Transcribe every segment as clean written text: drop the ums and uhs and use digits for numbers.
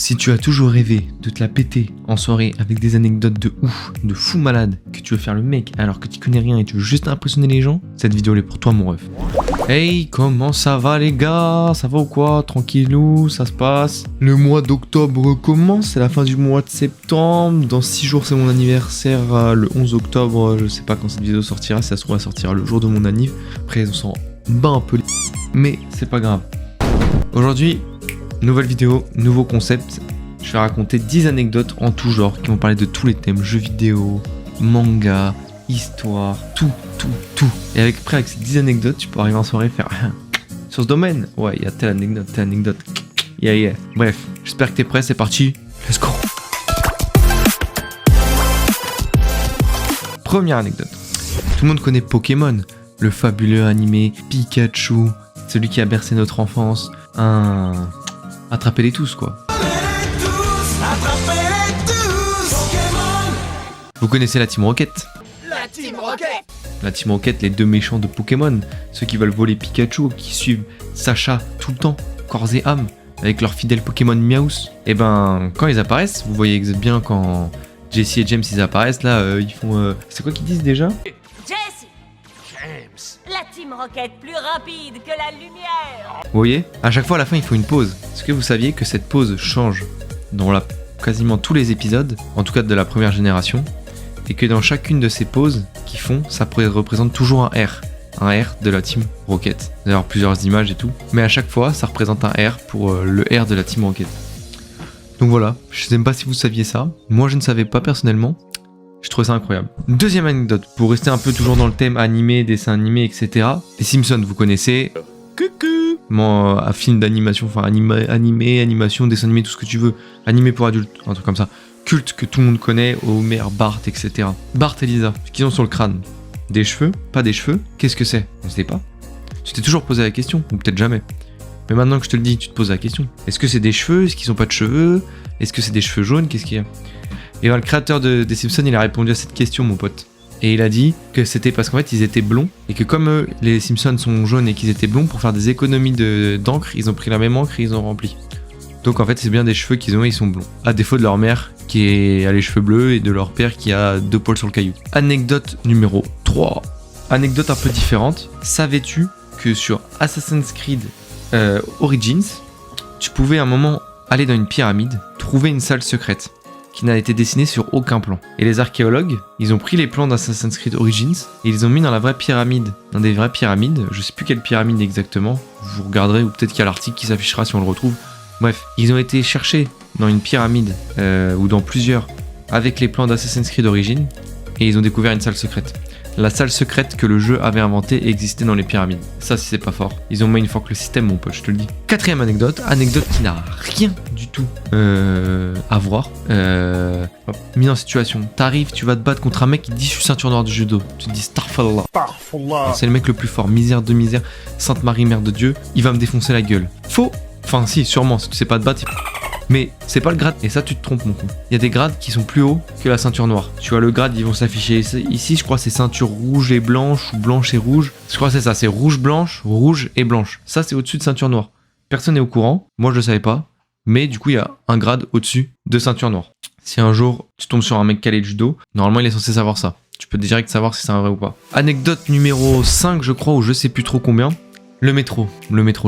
Si tu as toujours rêvé de te la péter en soirée avec des anecdotes de ouf, de fou malade, que tu veux faire le mec alors que tu connais rien et tu veux juste impressionner les gens, cette vidéo elle est pour toi mon ref. Hey, comment ça va les gars? Ça va ou quoi? Tranquillou, ça se passe? Le mois d'octobre commence, c'est la fin du mois de septembre. Dans 6 jours c'est mon anniversaire, le 11 octobre, je sais pas quand cette vidéo sortira, si ça se trouve elle sortira le jour de mon anniv. Après on s'en bat un peu les... mais c'est pas grave. Aujourd'hui, nouvelle vidéo, nouveau concept. Je vais raconter 10 anecdotes en tout genre qui vont parler de tous les thèmes, jeux vidéo, manga, histoire, tout. Et avec ces 10 anecdotes, tu peux arriver en soirée et faire sur ce domaine. Ouais, il y a telle anecdote. Yeah. Bref, j'espère que t'es prêt, c'est parti. Let's go. Première anecdote. Tout le monde connaît Pokémon, le fabuleux animé Pikachu, celui qui a bercé notre enfance. Attrapez-les tous quoi. Vous connaissez la Team Rocket? La Team Rocket, les deux méchants de Pokémon, ceux qui veulent voler Pikachu, qui suivent Sacha tout le temps, corps et âme, avec leur fidèle Pokémon Meowth. Et ben, quand ils apparaissent, vous voyez bien quand Jesse et James ils apparaissent, là, ils font... C'est quoi qu'ils disent déjà? La Team Rocket plus rapide que la lumière. Vous voyez? À chaque fois à la fin il faut une pause. Est-ce que vous saviez que cette pause change dans quasiment tous les épisodes, en tout cas de la première génération, et que dans chacune de ces pauses qu'ils font, ça représente toujours un R de la Team Rocket. D'ailleurs plusieurs images et tout, mais à chaque fois ça représente un R pour le R de la Team Rocket. Donc voilà, je sais même pas si vous saviez ça, moi je ne savais pas personnellement. Je trouve ça incroyable. Deuxième anecdote, pour rester un peu toujours dans le thème animé, dessin animé, etc. Les Simpsons, vous connaissez. Coucou. Un film d'animation, enfin animé, animation, dessin animé, tout ce que tu veux. Animé pour adultes, un truc comme ça. Culte que tout le monde connaît, Homer, Bart, etc. Bart et Lisa, ce qu'ils ont sur le crâne. Des cheveux? Pas des cheveux? Qu'est-ce que c'est? On sait pas. Tu t'es toujours posé la question, ou peut-être jamais. Mais maintenant que je te le dis, tu te poses la question. Est-ce que c'est des cheveux? Est-ce qu'ils ont pas de cheveux? Est-ce que c'est des cheveux jaunes? Qu'est-ce qu'il y a? Et ben, le créateur des Simpsons, il a répondu à cette question, mon pote. Et il a dit que c'était parce qu'en fait, ils étaient blonds. Et que comme les Simpsons sont jaunes et qu'ils étaient blonds, pour faire des économies d'encre, ils ont pris la même encre et ils ont rempli. Donc en fait, c'est bien des cheveux qu'ils ont et ils sont blonds. À défaut de leur mère qui a les cheveux bleus et de leur père qui a 2 poils sur le caillou. Anecdote numéro 3. Anecdote un peu différente. Savais-tu que sur Assassin's Creed Origins, tu pouvais à un moment aller dans une pyramide, trouver une salle secrète qui n'a été dessiné sur aucun plan. Et les archéologues, ils ont pris les plans d'Assassin's Creed Origins et ils les ont mis dans la vraie pyramide. Dans des vraies pyramides, je sais plus quelle pyramide exactement, vous regarderez ou peut-être qu'il y a l'article qui s'affichera si on le retrouve. Bref, ils ont été cherchés dans une pyramide, ou dans plusieurs, avec les plans d'Assassin's Creed Origins et ils ont découvert une salle secrète. La salle secrète que le jeu avait inventée existait dans les pyramides. Ça, si c'est pas fort. Ils ont mindfuck le système, mon pote, je te le dis. Quatrième anecdote qui n'a rien du tout à voir. Mise en situation. T'arrives, tu vas te battre contre un mec qui dit je suis ceinture noire de judo. Tu te dis Starfallah. C'est le mec le plus fort. Misère de misère. Sainte Marie, mère de Dieu. Il va me défoncer la gueule. Faux. Enfin, si, sûrement. Si tu sais pas te battre. Mais c'est pas le grade, et ça tu te trompes mon con. Il y a des grades qui sont plus hauts que la ceinture noire. Tu vois le grade, ils vont s'afficher ici, je crois c'est ceinture rouge et blanche ou blanche et rouge. Je crois que c'est ça, c'est rouge, blanche, rouge et blanche. Ça c'est au-dessus de ceinture noire. Personne n'est au courant, moi je le savais pas. Mais du coup il y a un grade au-dessus de ceinture noire. Si un jour tu tombes sur un mec calé de judo, normalement il est censé savoir ça. Tu peux direct savoir si c'est un vrai ou pas. Anecdote numéro 5 je crois, ou je sais plus trop combien. Le métro,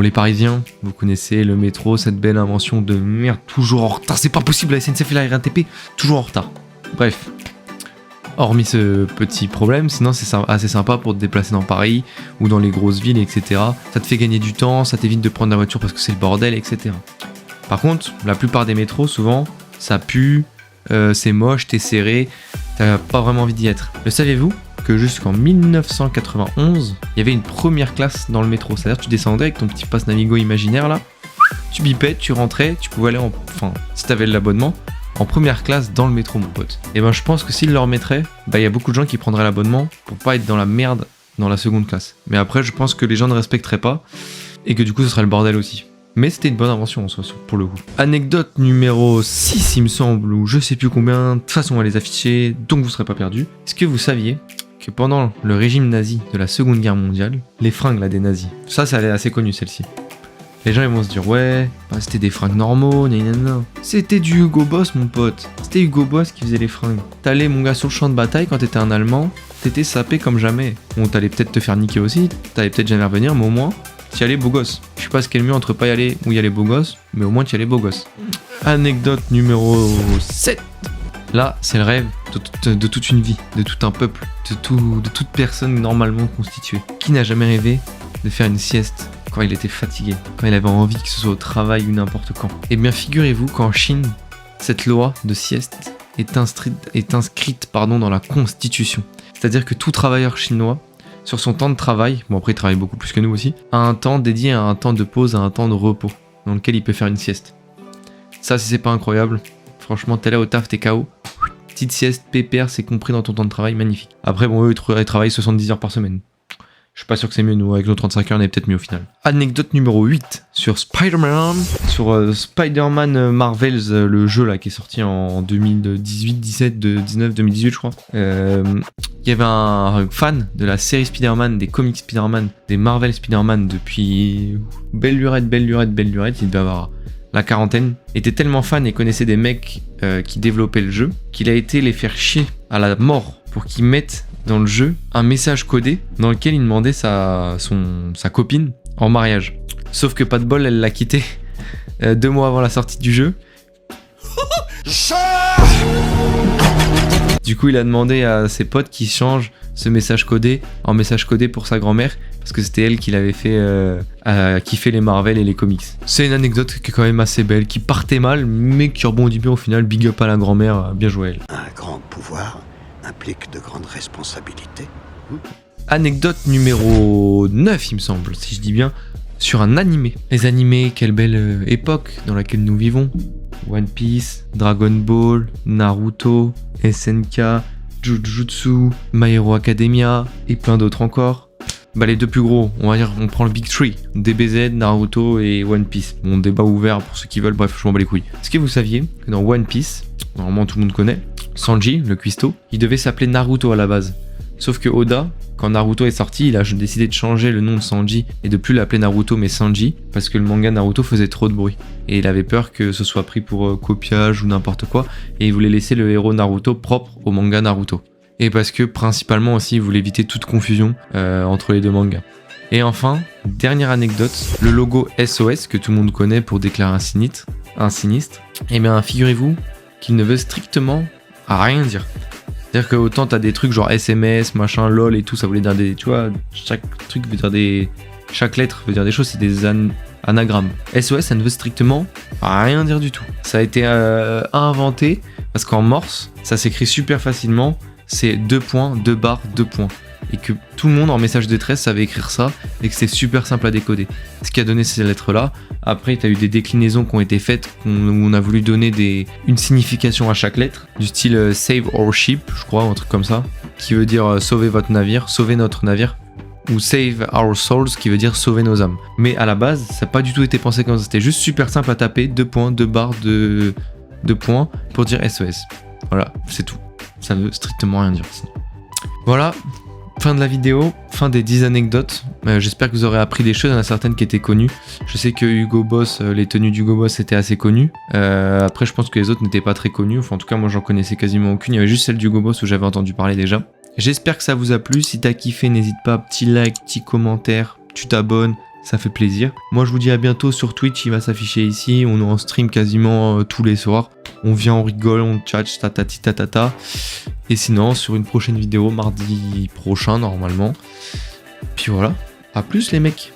les Parisiens, vous connaissez le métro, cette belle invention de merde, toujours en retard, c'est pas possible, la SNCF et la RATP, toujours en retard. Bref, hormis ce petit problème, sinon c'est assez sympa pour te déplacer dans Paris ou dans les grosses villes, etc. Ça te fait gagner du temps, ça t'évite de prendre la voiture parce que c'est le bordel, etc. Par contre, la plupart des métros, souvent, ça pue, c'est moche, t'es serré, t'as pas vraiment envie d'y être. Le saviez-vous ? Que jusqu'en 1991, il y avait une première classe dans le métro. C'est-à-dire que tu descendais avec ton petit passe Navigo imaginaire là, tu bipais, tu rentrais, tu pouvais aller si t'avais l'abonnement, en première classe dans le métro mon pote. Et ben je pense que s'ils le remettraient, il y a beaucoup de gens qui prendraient l'abonnement pour pas être dans la merde dans la seconde classe. Mais après je pense que les gens ne respecteraient pas et que du coup ce serait le bordel aussi. Mais c'était une bonne invention en soi, pour le coup. Anecdote numéro 6 il me semble, ou je sais plus combien, de toute façon on va les afficher, donc vous serez pas perdus. Est-ce que vous saviez que pendant le régime nazi de la Seconde Guerre mondiale, les fringues là des nazis, ça c'est assez connu celle-ci, Les gens ils vont se dire ouais, bah, c'était des fringues normaux, nanana. C'était du Hugo Boss mon pote. C'était Hugo Boss qui faisait les fringues. T'allais mon gars sur le champ de bataille quand t'étais un Allemand, t'étais sapé comme jamais. Bon t'allais peut-être te faire niquer aussi, t'allais peut-être jamais revenir, mais au moins t'y allais beau gosse. Je sais pas ce qu'est le mieux entre pas y aller ou y aller beau gosse, mais au moins t'y allais beau gosse. Anecdote numéro 7. Là, c'est le rêve de toute une vie, de tout un peuple, de toute personne normalement constituée. Qui n'a jamais rêvé de faire une sieste quand il était fatigué, quand il avait envie que ce soit au travail ou n'importe quand? Eh bien, figurez-vous qu'en Chine, cette loi de sieste est inscrite dans la Constitution. C'est-à-dire que tout travailleur chinois, sur son temps de travail, bon après il travaille beaucoup plus que nous aussi, a un temps dédié à un temps de pause, à un temps de repos, dans lequel il peut faire une sieste. Ça, si c'est pas incroyable, franchement, t'es là au taf, t'es KO. Petite sieste, pépère, c'est compris dans ton temps de travail, magnifique. Après, bon, eux, ils travaillent 70 heures par semaine. Je suis pas sûr que c'est mieux, nous, avec nos 35 heures, on est peut-être mieux au final. Anecdote numéro 8, sur Spider-Man, Spider-Man Marvels, le jeu là, qui est sorti en 2018, 17, 19, 2018, je crois. Il y avait un fan de la série Spider-Man, des comics Spider-Man, des Marvel Spider-Man depuis belle lurette, il devait avoir la quarantaine, était tellement fan et connaissait des mecs qui développaient le jeu, qu'il a été les faire chier à la mort pour qu'ils mettent dans le jeu un message codé dans lequel il demandait sa copine en mariage. Sauf que pas de bol, elle l'a quitté 2 mois avant la sortie du jeu. Du coup, il a demandé à ses potes qu'ils changent ce message codé en message codé pour sa grand-mère, parce que c'était elle qui l'avait fait kiffer les Marvel et les comics. C'est une anecdote qui est quand même assez belle, qui partait mal, mais qui rebondit bien au final. Big up à la grand-mère, bien joué elle. Un grand pouvoir implique de grandes responsabilités. Anecdote numéro 9, il me semble, si je dis bien, sur un animé. Les animés, quelle belle époque dans laquelle nous vivons. One Piece, Dragon Ball, Naruto, SNK, Jujutsu, My Hero Academia et plein d'autres encore. Bah les deux plus gros, on va dire, on prend le Big 3, DBZ, Naruto et One Piece. Bon, débat ouvert pour ceux qui veulent, bref, je m'en bats les couilles. Est-ce que vous saviez que dans One Piece, normalement tout le monde connaît, Sanji, le cuistot, il devait s'appeler Naruto à la base. Sauf que Oda, quand Naruto est sorti, il a décidé de changer le nom de Sanji et de plus l'appeler Naruto mais Sanji, parce que le manga Naruto faisait trop de bruit. Et il avait peur que ce soit pris pour copiage ou n'importe quoi, et il voulait laisser le héros Naruto propre au manga Naruto. Et parce que principalement aussi, il voulait éviter toute confusion entre les deux mangas. Et enfin, dernière anecdote, le logo SOS que tout le monde connaît pour déclarer un sinistre, et bien figurez-vous qu'il ne veut strictement rien dire. C'est-à-dire que autant t'as des trucs genre SMS, machin, lol et tout, ça voulait dire des... Tu vois, chaque truc veut dire des... Chaque lettre veut dire des choses, c'est des anagrammes. SOS, ça ne veut strictement rien dire du tout. Ça a été inventé parce qu'en morse, ça s'écrit super facilement, c'est 2 points, 2 barres, 2 points. Et que tout le monde en message de détresse savait écrire ça et que c'est super simple à décoder. Ce qui a donné ces lettres-là. Après, tu as eu des déclinaisons qui ont été faites où on a voulu donner une signification à chaque lettre, du style Save our ship, je crois, ou un truc comme ça, qui veut dire sauver votre navire, sauver notre navire, ou Save our souls, qui veut dire sauver nos âmes. Mais à la base, ça n'a pas du tout été pensé comme ça. C'était juste super simple à taper, 2 points, 2 barres, 2 points pour dire SOS. Voilà, c'est tout. Ça ne veut strictement rien dire. Voilà. Fin de la vidéo, fin des 10 anecdotes. J'espère que vous aurez appris des choses, il y en a certaines qui étaient connues. Je sais que Hugo Boss, les tenues d'Hugo Boss étaient assez connues. Après, je pense que les autres n'étaient pas très connues. Enfin, en tout cas, moi, j'en connaissais quasiment aucune. Il y avait juste celle d'Hugo Boss où j'avais entendu parler déjà. J'espère que ça vous a plu. Si t'as kiffé, n'hésite pas, petit like, petit commentaire, tu t'abonnes. Ça fait plaisir. Moi, je vous dis à bientôt sur Twitch. Il va s'afficher ici. On est en stream quasiment tous les soirs. On vient, on rigole, on tchatche, tatati tatata. Et sinon, sur une prochaine vidéo, mardi prochain, normalement. Puis voilà. À plus, les mecs.